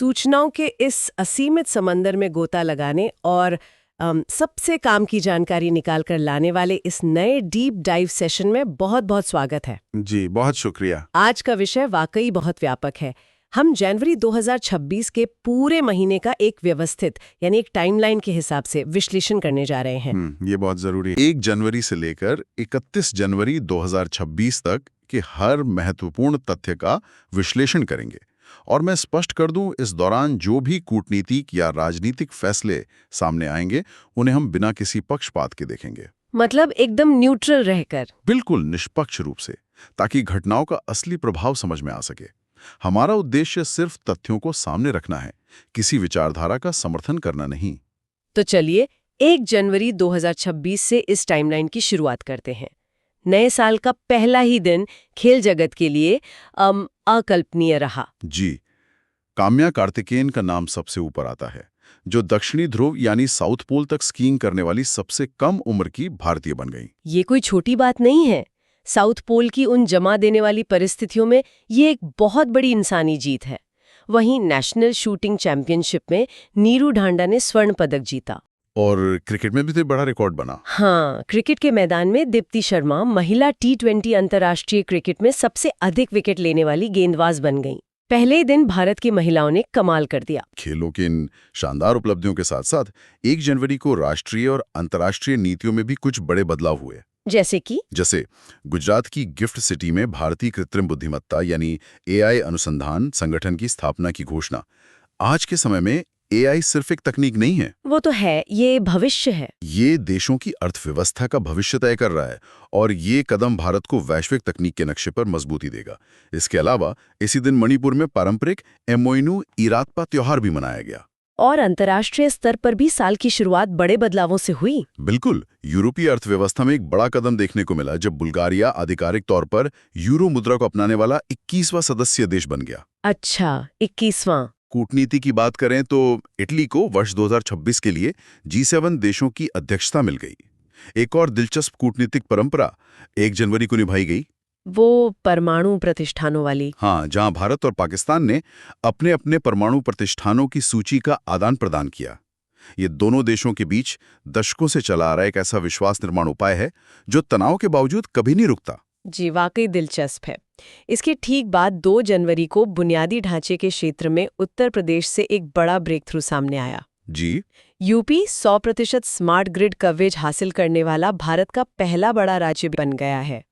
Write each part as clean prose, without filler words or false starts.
सूचनाओं के इस असीमित समंदर में गोता लगाने और सबसे काम की जानकारी निकाल कर लाने वाले इस नए डीप डाइव सेशन में बहुत बहुत स्वागत है। जी बहुत शुक्रिया। आज का विषय वाकई बहुत व्यापक है। हम जनवरी 2026 के पूरे महीने का एक व्यवस्थित यानी एक टाइमलाइन के हिसाब से विश्लेषण करने जा रहे हैं। ये बहुत जरूरी है। 1 जनवरी से लेकर 31 जनवरी 2026 तक के हर महत्वपूर्ण तथ्य का विश्लेषण करेंगे। और मैं स्पष्ट कर दूं, इस दौरान जो भी कूटनीतिक या राजनीतिक फैसले सामने आएंगे उन्हें हम बिना किसी पक्षपात के देखेंगे। मतलब एकदम न्यूट्रल रहकर। बिल्कुल निष्पक्ष रूप से, ताकि घटनाओं का असली प्रभाव समझ में आ सके। हमारा उद्देश्य सिर्फ तथ्यों को सामने रखना है, किसी विचारधारा का समर्थन करना नहीं। तो चलिए 1 जनवरी 2026 से इस टाइमलाइन की शुरुआत करते हैं। नए साल का पहला ही दिन खेल जगत के लिए अकल्पनीय रहा। जी, काम्या कार्तिकेयन का नाम सबसे ऊपर आता है, जो दक्षिणी ध्रुव यानी साउथ पोल तक स्कीइंग करने वाली सबसे कम उम्र की भारतीय बन गई। ये कोई छोटी बात नहीं है। साउथ पोल की उन जमा देने वाली परिस्थितियों में ये एक बहुत बड़ी इंसानी जीत है। वहीं नेशनल शूटिंग चैंपियनशिप में नीरू ढांडा ने स्वर्ण पदक जीता। और क्रिकेट में भी तो बड़ा रिकॉर्ड बना। हाँ, क्रिकेट के मैदान में दीप्ति शर्मा महिला T20 अंतर्राष्ट्रीय क्रिकेट में सबसे अधिक विकेट लेने वाली गेंदबाज बन गईं। पहले ही दिन भारत की महिलाओं ने कमाल कर दिया। खेलों की इन शानदार उपलब्धियों के साथ साथ 1 जनवरी को राष्ट्रीय और अंतर्राष्ट्रीय नीतियों में भी कुछ बड़े बदलाव हुए। जैसे गुजरात की गिफ्ट सिटी में भारतीय कृत्रिम बुद्धिमत्ता यानी AI अनुसंधान संगठन की स्थापना की घोषणा। आज के समय में AI सिर्फ एक तकनीक नहीं है, वो तो है, ये भविष्य है। ये देशों की अर्थव्यवस्था का भविष्य तय कर रहा है और ये कदम भारत को वैश्विक तकनीक के नक्शे पर मजबूती देगा। इसके अलावा इसी दिन मणिपुर में पारंपरिक एमोइनू इरातपा त्योहार भी मनाया गया। और अंतर्राष्ट्रीय स्तर पर भी साल की शुरुआत बड़े बदलावों से हुई। बिल्कुल, यूरोपीय अर्थव्यवस्था में एक बड़ा कदम देखने को मिला जब बुल्गारिया आधिकारिक तौर पर यूरो मुद्रा को अपनाने वाला 21वां सदस्य देश बन गया। अच्छा, 21वां। कूटनीति की बात करें तो इटली को वर्ष 2026 के लिए G7 देशों की अध्यक्षता मिल गई। एक और दिलचस्प कूटनीतिक परंपरा 1 जनवरी को निभाई गई, वो परमाणु प्रतिष्ठानों वाली। हाँ, जहां भारत और पाकिस्तान ने अपने अपने परमाणु प्रतिष्ठानों की सूची का आदान प्रदान किया। ये दोनों देशों के बीच दशकों से चला आ रहा एक ऐसा विश्वास निर्माण उपाय है जो तनाव के बावजूद कभी नहीं रुकता। जी, वाकई दिलचस्प है। इसके ठीक बाद 2 जनवरी को बुनियादी ढांचे के क्षेत्र में उत्तर प्रदेश से एक बड़ा ब्रेक थ्रू सामने आया। जी, यूपी 100% स्मार्ट ग्रिड कवरेज हासिल करने वाला भारत का पहला बड़ा राज्य बन गया है।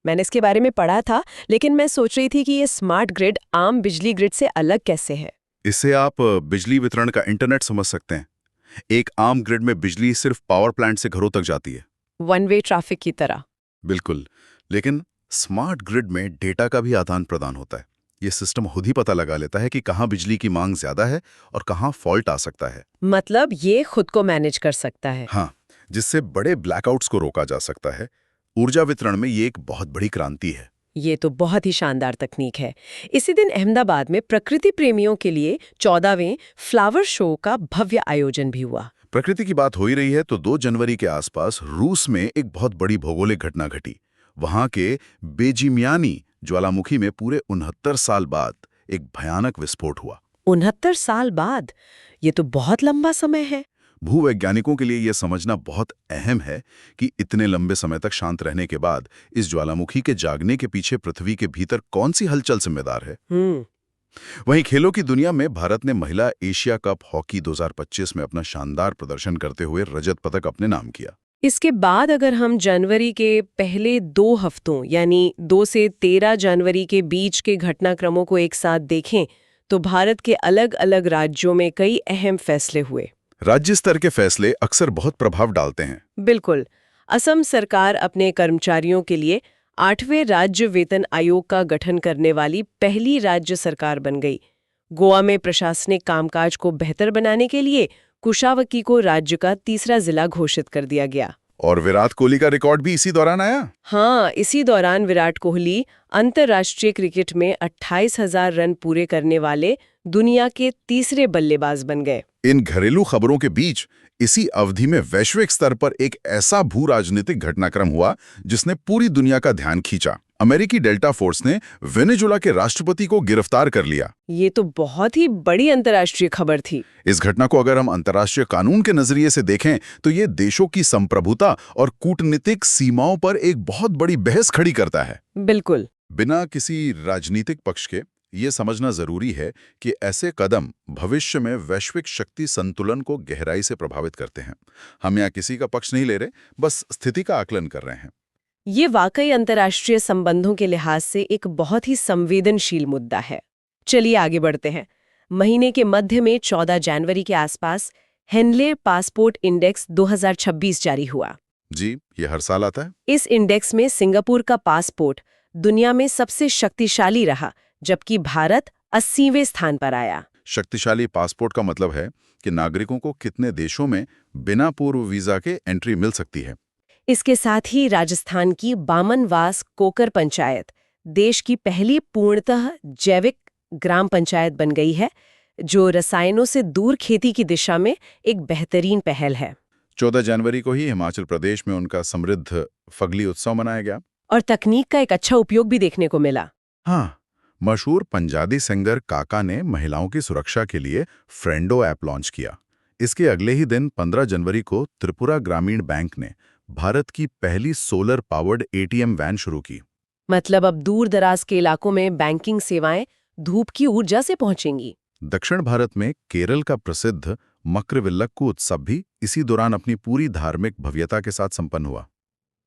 मैंने इसके बारे में पढ़ा था, लेकिन मैं सोच रही थी कि ये स्मार्ट ग्रिड आम बिजली ग्रिड से अलग कैसे है। इससे आप बिजली वितरण का इंटरनेट समझ सकते हैं। एक आम ग्रिड में बिजली सिर्फ पावर प्लांट से घरों तक जाती है, वन वे ट्रैफिक की तरह। बिल्कुल, लेकिन स्मार्ट ग्रिड में डेटा का भी आदान प्रदान होता है। ये सिस्टम खुद ही पता लगा लेता है कि कहाँ बिजली की मांग ज्यादा है और कहाँ फॉल्ट आ सकता है। मतलब ये खुद को मैनेज कर सकता है। हाँ, जिससे बड़े ब्लैकआउट्स को रोका जा सकता है। ऊर्जा वितरण में ये एक बहुत बड़ी क्रांति है। ये तो बहुत ही शानदार तकनीक है। इसी दिन अहमदाबाद में प्रकृति प्रेमियों के लिए 14वें फ्लावर शो का भव्य आयोजन भी हुआ। प्रकृति की बात हो ही रही है तो 2 जनवरी के आसपास रूस में एक बहुत बड़ी भौगोलिक घटना घटी। वहां के बेजिमियानी ज्वालामुखी में पूरे 69 साल बाद एक भयानक विस्फोट हुआ। 69 साल बाद? ये तो बहुत लंबा समय है। भूवैज्ञानिकों के लिए यह समझना बहुत अहम है कि इतने लंबे समय तक शांत रहने के बाद इस ज्वालामुखी के जागने के पीछे पृथ्वी के भीतर कौन सी हलचल जिम्मेदार है। वहीं खेलों की दुनिया में भारत ने महिला एशिया कप हॉकी 2025 में अपना शानदार प्रदर्शन करते हुए रजत पदक अपने नाम किया। इसके बाद अगर हम जनवरी के पहले 2 हफ्तों यानी 2 से 13 जनवरी के बीच के घटनाक्रमों को एक साथ देखें तो भारत के अलग अलग राज्यों में कई अहम फैसले हुए। राज्य स्तर के फैसले अक्सर बहुत प्रभाव डालते हैं। बिल्कुल। असम सरकार अपने कर्मचारियों के लिए 8वें राज्य वेतन आयोग का गठन करने वाली पहली राज्य सरकार बन गई। गोवा में प्रशासनिक कामकाज को बेहतर बनाने के लिए कुशावकी को राज्य का 3रा जिला घोषित कर दिया गया। और विराट कोहली का रिकॉर्ड भी इसी दौरान आया। हाँ, इसी दौरान विराट कोहली अंतर्राष्ट्रीय क्रिकेट में 28,000 रन पूरे करने वाले दुनिया के 3रे बल्लेबाज बन गए। इन घरेलू खबरों के बीच इसी अवधि में वैश्विक स्तर पर एक ऐसा भू राजनीतिक घटनाक्रम हुआ जिसने पूरी दुनिया का ध्यान खींचा। अमेरिकी डेल्टा फोर्स ने वेनेजुला के राष्ट्रपति को गिरफ्तार कर लिया। ये तो बहुत ही बड़ी अंतर्राष्ट्रीय खबर थी। इस घटना को अगर हम अंतर्राष्ट्रीय कानून के नजरिए से देखें तो ये देशों की संप्रभुता और कूटनीतिक सीमाओं पर एक बहुत बड़ी बहस खड़ी करता है। बिल्कुल। बिना किसी राजनीतिक पक्ष के ये समझना जरूरी है कि ऐसे कदम भविष्य में वैश्विक शक्ति संतुलन को गहराई से प्रभावित करते हैं। हम यहाँ किसी का पक्ष नहीं ले रहे, बस स्थिति का आकलन कर रहे हैं। ये वाकई अंतर्राष्ट्रीय संबंधों के लिहाज से एक बहुत ही संवेदनशील मुद्दा है। चलिए आगे बढ़ते हैं। महीने के मध्य में 14 जनवरी के आसपास हेनले पासपोर्ट इंडेक्स 2026 जारी हुआ। जी, ये हर साल आता है। इस इंडेक्स में सिंगापुर का पासपोर्ट दुनिया में सबसे शक्तिशाली रहा, जबकि भारत 80वें स्थान पर आया। शक्तिशाली पासपोर्ट का मतलब है कि नागरिकों को कितने देशों में बिना पूर्व वीजा के एंट्री मिल सकती है। इसके साथ ही राजस्थान की बामनवास कोकर पंचायत देश की पहली पूर्णतः जैविक ग्राम पंचायत बन गई है, जो रसायनों से दूर खेती की दिशा में एक बेहतरीन पहल है। 14 जनवरी को ही हिमाचल प्रदेश में उनका समृद्ध फगली उत्सव मनाया गया और तकनीक का एक अच्छा उपयोग भी देखने को मिला। हाँ, मशहूर पंजाबी सिंगर काका ने महिलाओं की सुरक्षा के लिए फ्रेंडो ऐप लॉन्च किया। इसके अगले ही दिन 15 जनवरी को त्रिपुरा ग्रामीण बैंक ने भारत की पहली सोलर पावर्ड एटीएम वैन शुरू की। मतलब अब दूर दराज के इलाकों में बैंकिंग सेवाएं धूप की ऊर्जा से पहुंचेंगी। दक्षिण भारत में केरल का प्रसिद्ध मकरविल्लक्कू उत्सव भी इसी दौरान अपनी पूरी धार्मिक भव्यता के साथ संपन्न हुआ।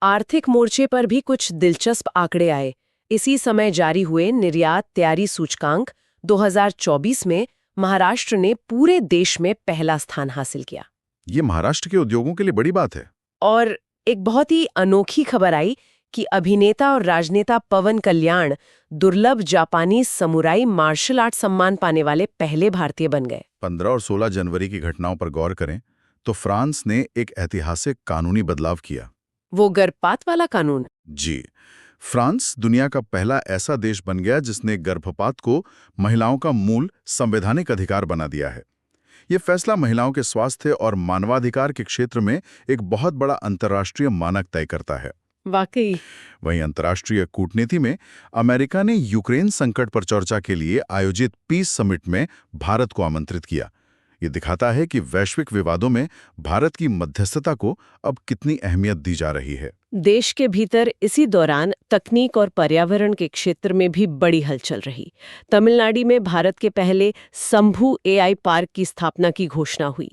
आर्थिक मोर्चे पर भी कुछ दिलचस्प आंकड़े आए। इसी समय जारी हुए निर्यात तैयारी सूचकांक 2024 में महाराष्ट्र ने पूरे देश में पहला स्थान हासिल किया। ये महाराष्ट्र के उद्योगों के लिए बड़ी बात है। और एक बहुत ही अनोखी खबर आई कि अभिनेता और राजनेता पवन कल्याण दुर्लभ जापानी समुराई मार्शल आर्ट सम्मान पाने वाले पहले भारतीय बन गए। 15 और 16 जनवरी की घटनाओं पर गौर करें तो फ्रांस ने एक ऐतिहासिक कानूनी बदलाव किया। वो गर्भपात वाला कानून? जी, फ्रांस दुनिया का पहला ऐसा देश बन गया जिसने गर्भपात को महिलाओं का मूल संवैधानिक अधिकार बना दिया है। ये फैसला महिलाओं के स्वास्थ्य और मानवाधिकार के क्षेत्र में एक बहुत बड़ा अंतर्राष्ट्रीय मानक तय करता है। वाकई। वहीं अंतर्राष्ट्रीय कूटनीति में अमेरिका ने यूक्रेन संकट पर चर्चा के लिए आयोजित पीस समिट में भारत को आमंत्रित किया। ये दिखाता है कि वैश्विक विवादों में भारत की मध्यस्थता को अब कितनी अहमियत दी जा रही है। देश के भीतर इसी दौरान तकनीक और पर्यावरण के क्षेत्र में भी बड़ी हलचल रही। तमिलनाडु में भारत के पहले शंभू एआई पार्क की स्थापना की घोषणा हुई।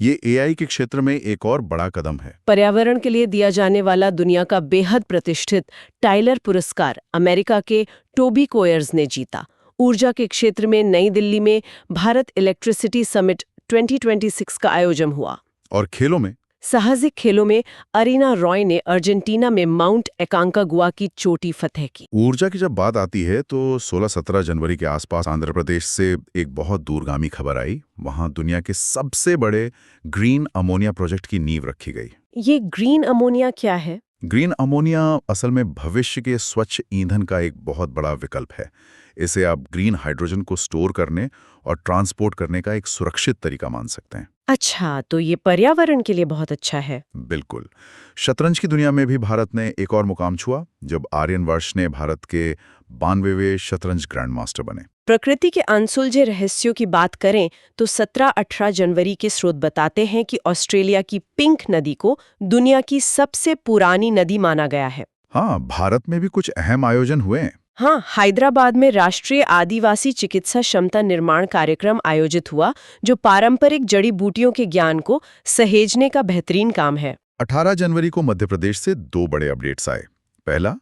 ये एआई के क्षेत्र में एक और बड़ा कदम है। पर्यावरण के लिए दिया जाने वाला दुनिया का बेहद प्रतिष्ठित टाइलर पुरस्कार अमेरिका के टोबी कोयर्स ने जीता। ऊर्जा के क्षेत्र में नई दिल्ली में भारत इलेक्ट्रिसिटी समिट 2026 का आयोजन हुआ। और खेलों में साहसिक खेलों में अरीना रॉय ने अर्जेंटीना में माउंट एकांकागुआ की चोटी फतह की। ऊर्जा की जब बात आती है तो 16-17 जनवरी के आसपास आंध्र प्रदेश से एक बहुत दूरगामी खबर आई। वहां दुनिया के सबसे बड़े ग्रीन अमोनिया प्रोजेक्ट की नींव रखी गई। ये ग्रीन अमोनिया क्या है? ग्रीन अमोनिया असल में भविष्य के स्वच्छ ईंधन का एक बहुत बड़ा विकल्प है। इसे आप ग्रीन हाइड्रोजन को स्टोर करने और ट्रांसपोर्ट करने का एक सुरक्षित तरीका मान सकते हैं। अच्छा, तो ये पर्यावरण के लिए बहुत अच्छा है। बिल्कुल। शतरंज की दुनिया में भी भारत ने एक और मुकाम छुआ जब आर्यन वर्ष ने भारत के 92वें शतरंज ग्रैंड मास्टर बने। प्रकृति के अनसुलझे रहस्यों की बात करें तो 17-18 जनवरी के स्रोत बताते हैं कि ऑस्ट्रेलिया की पिंक नदी को दुनिया की सबसे पुरानी नदी माना गया है। हाँ, भारत में भी कुछ अहम आयोजन हुए हैं। हाँ, हैदराबाद में राष्ट्रीय आदिवासी चिकित्सा क्षमता निर्माण कार्यक्रम आयोजित हुआ, जो पारंपरिक जड़ी बूटियों के ज्ञान को सहेजने का बेहतरीन काम है। 18 जनवरी को मध्य प्रदेश से 2 बड़े अपडेट्स आए। पहला,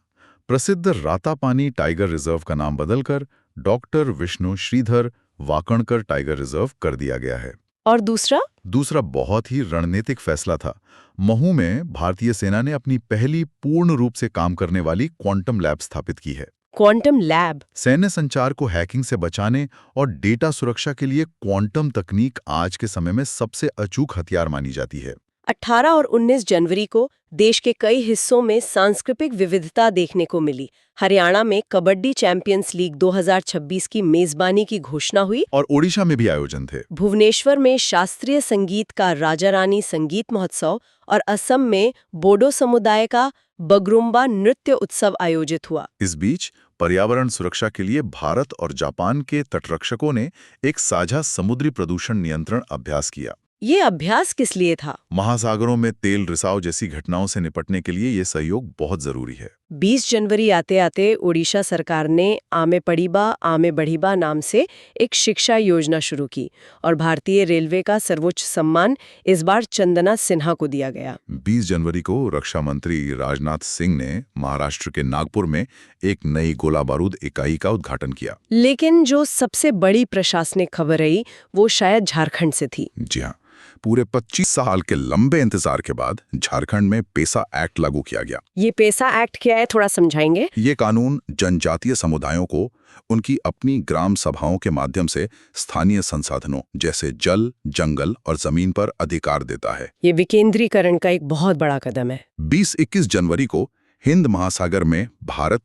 प्रसिद्ध रातापानी टाइगर रिजर्व का नाम बदलकर doctor Vishnu Shridhar Wakankar tiger reserve कर दिया गया है। और दूसरा बहुत ही रणनीतिक फैसला था। महू में भारतीय सेना ने अपनी पहली पूर्ण रूप से काम करने वाली क्वांटम लैब स्थापित की है। क्वांटम लैब सैन्य संचार को हैकिंग से बचाने और डेटा सुरक्षा के लिए क्वांटम तकनीक आज के समय में सबसे अचूक हथियार मानी जाती है। 18 और 19 जनवरी को देश के कई हिस्सों में सांस्कृतिक विविधता देखने को मिली। हरियाणा में कबड्डी चैंपियंस लीग 2026 की मेजबानी की घोषणा हुई और ओडिशा में भी आयोजन थे। भुवनेश्वर में शास्त्रीय संगीत का राजा रानी संगीत महोत्सव और असम में बोडो समुदाय का बगरुम्बा नृत्य उत्सव आयोजित हुआ। इस बीच पर्यावरण सुरक्षा के लिए भारत और जापान के तटरक्षकों ने एक साझा समुद्री प्रदूषण नियंत्रण अभ्यास किया। ये अभ्यास किस लिए था? महासागरों में तेल रिसाव जैसी घटनाओं से निपटने के लिए ये सहयोग बहुत जरूरी है। 20 जनवरी आते आते ओडिशा सरकार ने आमे पढ़ीबा आमे बढ़ीबा नाम से एक शिक्षा योजना शुरू की और भारतीय रेलवे का सर्वोच्च सम्मान इस बार चंदना सिन्हा को दिया गया। 20 जनवरी को रक्षा मंत्री राजनाथ सिंह ने महाराष्ट्र के नागपुर में एक नई गोला बारूद इकाई का उद्घाटन किया। लेकिन जो सबसे बड़ी प्रशासनिक खबर रही वो शायद झारखंड से थी। जी हाँ, पूरे 25 साल के लंबे इंतजार के बाद झारखंड में पेसा एक्ट लागू किया गया। ये पेसा एक्ट क्या है, थोड़ा समझाएंगे? ये कानून जनजातीय समुदायों को उनकी अपनी ग्राम सभाओं के माध्यम से स्थानीय संसाधनों जैसे जल, जंगल और जमीन पर अधिकार देता है। ये विकेंद्रीकरण का एक बहुत बड़ा कदम है। 20-21 जनवरी को हिंद महासागर में भारत,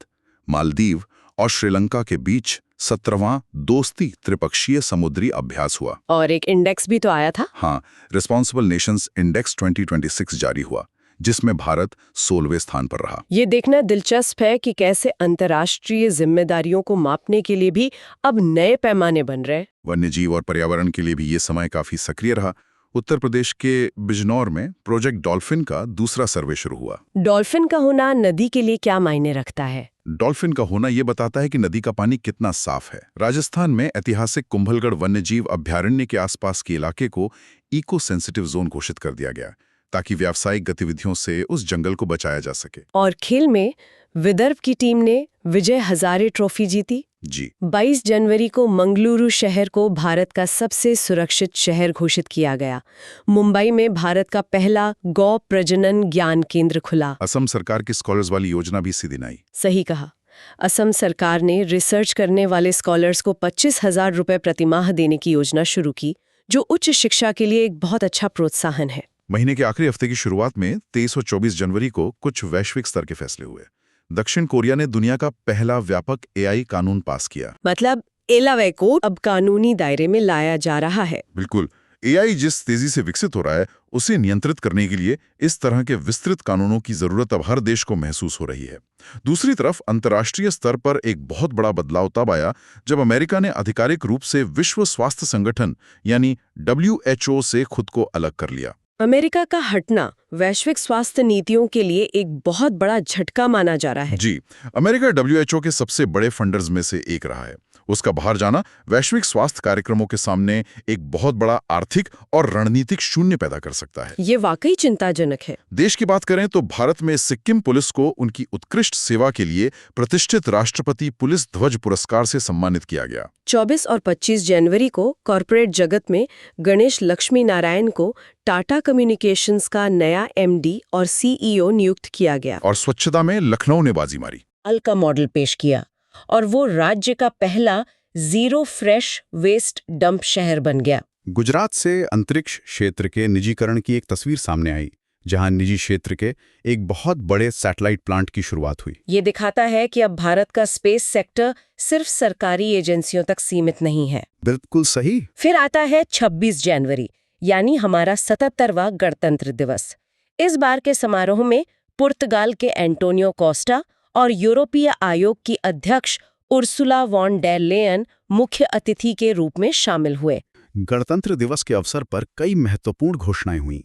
मालदीव और श्रीलंका के बीच 17वां दोस्ती त्रिपक्षीय समुद्री अभ्यास हुआ। और एक इंडेक्स भी तो आया था। हाँ, रिस्पॉन्सिबल नेशंस इंडेक्स 2026 जारी हुआ, जिसमें भारत 16वें स्थान पर रहा। ये देखना दिलचस्प है कि कैसे अंतर्राष्ट्रीय जिम्मेदारियों को मापने के लिए भी अब नए पैमाने बन रहे हैं। वन्यजीव और पर्यावरण के लिए भी ये समय काफी सक्रिय रहा। उत्तर प्रदेश के बिजनौर में प्रोजेक्ट डॉल्फिन का दूसरा सर्वे शुरू हुआ। डॉल्फिन का होना नदी के लिए क्या मायने रखता है? डॉल्फिन का होना ये बताता है कि नदी का पानी कितना साफ है। राजस्थान में ऐतिहासिक कुंभलगढ़ वन्यजीव अभ्यारण्य के आसपास के इलाके को इको सेंसिटिव जोन घोषित कर दिया गया, ताकि व्यावसायिक गतिविधियों से उस जंगल को बचाया जा सके। और खेल में विदर्भ की टीम ने विजय हजारे ट्रॉफी जीती। जी, 22 जनवरी को मंगलुरु शहर को भारत का सबसे सुरक्षित शहर घोषित किया गया। मुंबई में भारत का पहला गौ प्रजनन ज्ञान केंद्र खुला। असम सरकार की स्कॉलर्स वाली योजना भी सीधी आई। सही कहा। असम सरकार ने रिसर्च करने वाले स्कॉलर्स को 25,000 रुपए प्रतिमाह देने की योजना शुरू की, जो उच्च शिक्षा के लिए एक बहुत अच्छा प्रोत्साहन है। महीने के आखिरी हफ्ते की शुरुआत में 23 और 24 जनवरी को कुछ वैश्विक स्तर के फैसले हुए। दक्षिण कोरिया ने दुनिया का पहला व्यापक एआई कानून पास किया। मतलब एलावे को अब कानूनी दायरे में लाया जा रहा है। बिल्कुल, एआई जिस तेजी से विकसित हो रहा है, उसे नियंत्रित करने के लिए इस तरह के विस्तृत कानूनों की जरूरत अब हर देश को महसूस हो रही है। दूसरी तरफ अंतर्राष्ट्रीय स्तर पर एक बहुत बड़ा बदलाव तब आया जब अमेरिका ने आधिकारिक रूप से विश्व स्वास्थ्य संगठन यानी WHO से खुद को अलग कर लिया। अमेरिका का हटना वैश्विक स्वास्थ्य नीतियों के लिए एक बहुत बड़ा झटका माना जा रहा है। जी, अमेरिका WHO के सबसे बड़े फंडर्स में से एक रहा है। उसका बाहर जाना वैश्विक स्वास्थ्य कार्यक्रमों के सामने एक बहुत बड़ा आर्थिक और रणनीतिक शून्य पैदा कर सकता है। ये वाकई चिंताजनक है। देश की बात करें तो भारत में सिक्किम पुलिस को उनकी उत्कृष्ट सेवा के लिए प्रतिष्ठित राष्ट्रपति पुलिस ध्वज पुरस्कार से सम्मानित किया गया। 24 और 25 जनवरी को कॉरपोरेट जगत में गणेश लक्ष्मी नारायण को टाटा कम्युनिकेशंस का नया MD और CEO नियुक्त किया गया। और स्वच्छता में लखनऊ ने बाजी मारी। अलका मॉडल पेश किया और वो राज्य का पहला जीरो फ्रेश वेस्ट डंप शहर बन गया। गुजरात से अंतरिक्ष क्षेत्र के निजीकरण की एक तस्वीर सामने आई, जहां निजी क्षेत्र के एक बहुत बड़े सैटेलाइट प्लांट की शुरुआत हुई। ये दिखाता है कि अब भारत का स्पेस सेक्टर सिर्फ सरकारी एजेंसियों तक सीमित नहीं है। बिल्कुल सही। फिर आता है 26 जनवरी, यानी हमारा 77वां गणतंत्र दिवस। इस बार के समारोह में पुर्तगाल के एंटोनियो कोस्टा और यूरोपीय आयोग की अध्यक्ष उर्सुला वॉन डेर लेयन मुख्य अतिथि के रूप में शामिल हुए। गणतंत्र दिवस के अवसर पर कई महत्वपूर्ण घोषणाएं हुईं।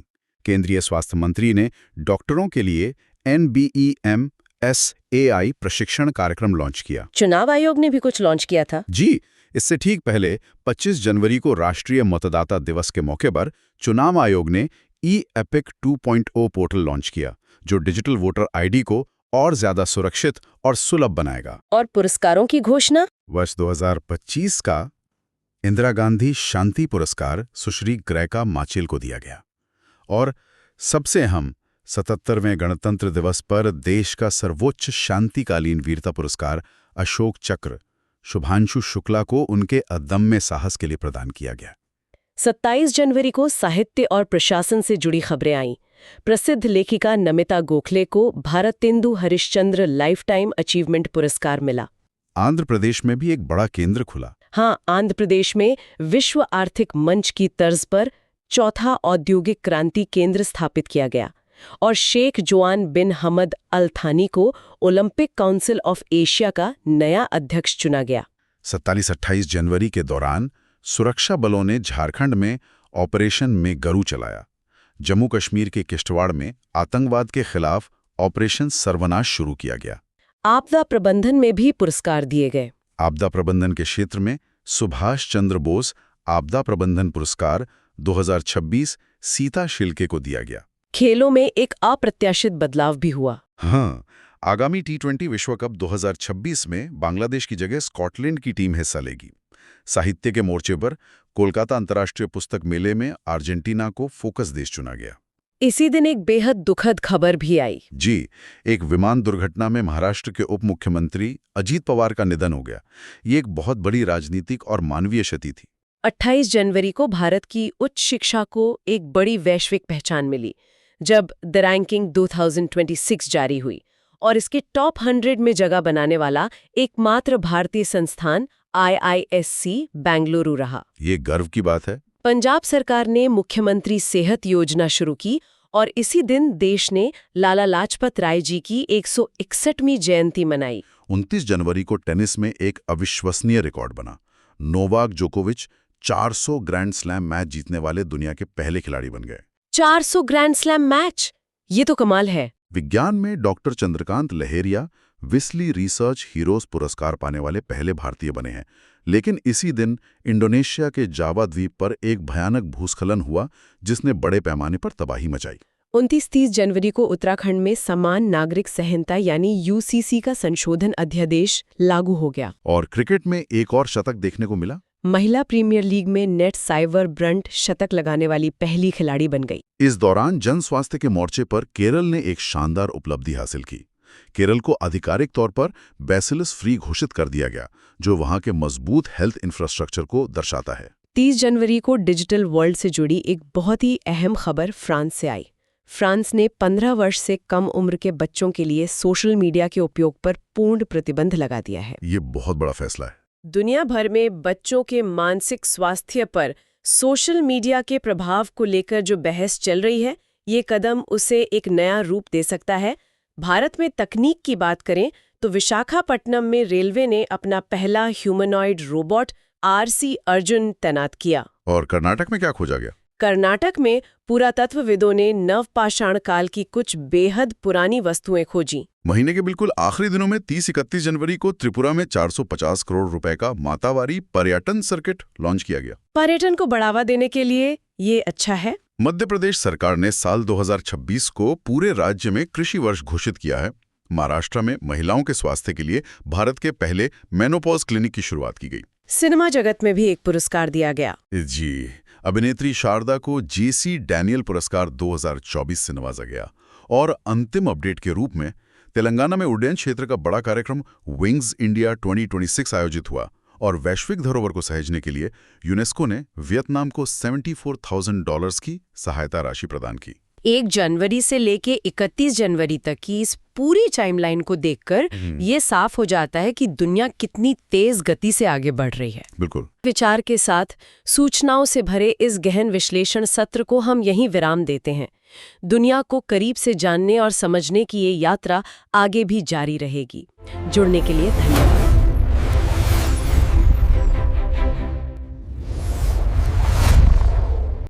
केंद्रीय स्वास्थ्य मंत्री ने डॉक्टरों के लिए NBEMSAI प्रशिक्षण कार्यक्रम लॉन्च किया। चुनाव आयोग ने भी कुछ लॉन्च किया था। जी, इससे ठीक पहले 25 जनवरी को राष्ट्रीय मतदाता दिवस के मौके पर चुनाव आयोग ने E-Epic 2.0 पोर्टल लॉन्च किया, जो डिजिटल वोटर ID को और ज्यादा सुरक्षित और सुलभ बनाएगा। और पुरस्कारों की घोषणा वर्ष 2025 का इंदिरा गांधी शांति पुरस्कार सुश्री ग्रेका माचेल को दिया गया। और सबसे अहम 77वें गणतंत्र दिवस पर देश का सर्वोच्च शांतिकालीन वीरता पुरस्कार अशोक चक्र शुभांशु शुक्ला को उनके अदम्य साहस के लिए प्रदान किया गया। 27 जनवरी को साहित्य और प्रशासन से जुड़ी खबरें आईं। प्रसिद्ध लेखिका नमिता गोखले को Bharatendu Harishchandra life time achievement पुरस्कार मिला। आंध्र प्रदेश में भी एक बड़ा केंद्र खुला। हाँ, आंध्र प्रदेश में विश्व आर्थिक मंच की तर्ज पर चौथा औद्योगिक क्रांति केंद्र स्थापित किया गया। और शेख जोआन बिन हमद अल थानी को ओलंपिक काउंसिल ऑफ एशिया का नया अध्यक्ष चुना गया। 27-28 जनवरी के दौरान सुरक्षा बलों ने झारखंड में ऑपरेशन मेघरू चलाया। जम्मू कश्मीर के किश्तवाड़ में आतंकवाद के खिलाफ ऑपरेशन सर्वनाश शुरू किया गया। आपदा प्रबंधन में भी पुरस्कार दिए गए। आपदा प्रबंधन के क्षेत्र में सुभाष चंद्र बोस आपदा प्रबंधन पुरस्कार 2026 सीता शिल्के को दिया गया। खेलों में एक अप्रत्याशित बदलाव भी हुआ। हाँ, आगामी T20 विश्व कप 2026 में बांग्लादेश की जगह स्कॉटलैंड की टीम हिस्सा लेगी। साहित्य के मोर्चे पर कोलकाता अंतर्राष्ट्रीय पुस्तक मेले में अर्जेंटीना को फोकस देश चुना गया। इसी दिन एक बेहद दुखद खबर भी आई। जी, एक विमान दुर्घटना में महाराष्ट्र के उप मुख्यमंत्री अजीत पवार का निधन हो गया। ये एक बहुत बड़ी राजनीतिक और मानवीय क्षति थी। 28 जनवरी को भारत की उच्च शिक्षा को एक बड़ी वैश्विक पहचान मिली जब द रैंकिंग 2026 जारी हुई और इसके टॉप 100 में जगह बनाने वाला एकमात्र भारतीय संस्थान IISc बेंगलुरु रहा। ये गर्व की बात है। पंजाब सरकार ने मुख्यमंत्री सेहत योजना शुरू की और इसी दिन देश ने लाला लाजपत राय जी की 161वीं जयंती मनाई। 29 जनवरी को टेनिस में एक अविश्वसनीय रिकॉर्ड बना। नोवाक जोकोविच 400 ग्रैंड स्लैम मैच जीतने वाले दुनिया के पहले खिलाड़ी बन गए। 400 ग्रैंड स्लैम मैच, ये तो कमाल है। विज्ञान में डॉक्टर चंद्रकांत लहेरिया विस्ली रिसर्च हीरोज पुरस्कार पाने वाले पहले भारतीय बने हैं। लेकिन इसी दिन इंडोनेशिया के जावा द्वीप पर एक भयानक भूस्खलन हुआ जिसने बड़े पैमाने पर तबाही मचाई। 29-30 जनवरी को उत्तराखंड में समान नागरिक संहिता यानी UCC का संशोधन अध्यादेश लागू हो गया। और क्रिकेट में एक और शतक देखने को मिला। महिला प्रीमियर लीग में नेट साइवर ब्रंट शतक लगाने वाली पहली खिलाड़ी बन गई। इस दौरान जन स्वास्थ्य के मोर्चे पर केरल ने एक शानदार उपलब्धि हासिल की। केरल को आधिकारिक तौर पर बैसिलस फ्री घोषित कर दिया गया, जो वहां के मजबूत हेल्थ इंफ्रास्ट्रक्चर को दर्शाता है। 30 जनवरी को डिजिटल वर्ल्ड से जुड़ी एक बहुत ही अहम खबर फ्रांस से आई। फ्रांस ने 15 वर्ष से कम उम्र के बच्चों के लिए सोशल मीडिया के उपयोग पर पूर्ण प्रतिबंध लगा दिया है। ये बहुत बड़ा फैसला है। दुनिया भर में बच्चों के मानसिक स्वास्थ्य पर सोशल मीडिया के प्रभाव को लेकर जो बहस चल रही है, ये कदम उसे एक नया रूप दे सकता है। भारत में तकनीक की बात करें तो विशाखापट्टनम में रेलवे ने अपना पहला ह्यूमनॉइड रोबोट RC अर्जुन तैनात किया। और कर्नाटक में क्या खोजा गया? कर्नाटक में पुरातत्वविदों ने नवपाषाण काल की कुछ बेहद पुरानी वस्तुएं खोजी। महीने के बिल्कुल आखिरी दिनों में 30-31 जनवरी को त्रिपुरा में 450 करोड़ रुपए का मातावारी पर्यटन सर्किट लॉन्च किया गया। पर्यटन को बढ़ावा देने के लिए ये अच्छा है। मध्य प्रदेश सरकार ने साल 2026 को पूरे राज्य में कृषि वर्ष घोषित किया है। महाराष्ट्र में महिलाओं के स्वास्थ्य के लिए भारत के पहले मेनोपॉज क्लिनिक की शुरुआत की गई। सिनेमा जगत में भी एक पुरस्कार दिया गया। जी, अभिनेत्री शारदा को JC डैनियल पुरस्कार 2024 से नवाजा गया। और अंतिम अपडेट के रूप में तेलंगाना में उड्डयन क्षेत्र का बड़ा कार्यक्रम विंग्स इंडिया 2026 आयोजित हुआ और वैश्विक धरोहर को सहेजने के लिए यूनेस्को ने वियतनाम को $74,000 की सहायता राशि प्रदान की। 1 जनवरी से लेके 31 जनवरी तक की इस पूरी टाइमलाइन को देखकर ये साफ हो जाता है कि दुनिया कितनी तेज गति से आगे बढ़ रही है। बिल्कुल। विचार के साथ सूचनाओं से भरे इस गहन विश्लेषण सत्र को हम यहीं विराम देते हैं। दुनिया को करीब से जानने और समझने की ये यात्रा आगे भी जारी रहेगी। जुड़ने के लिए धन्यवाद।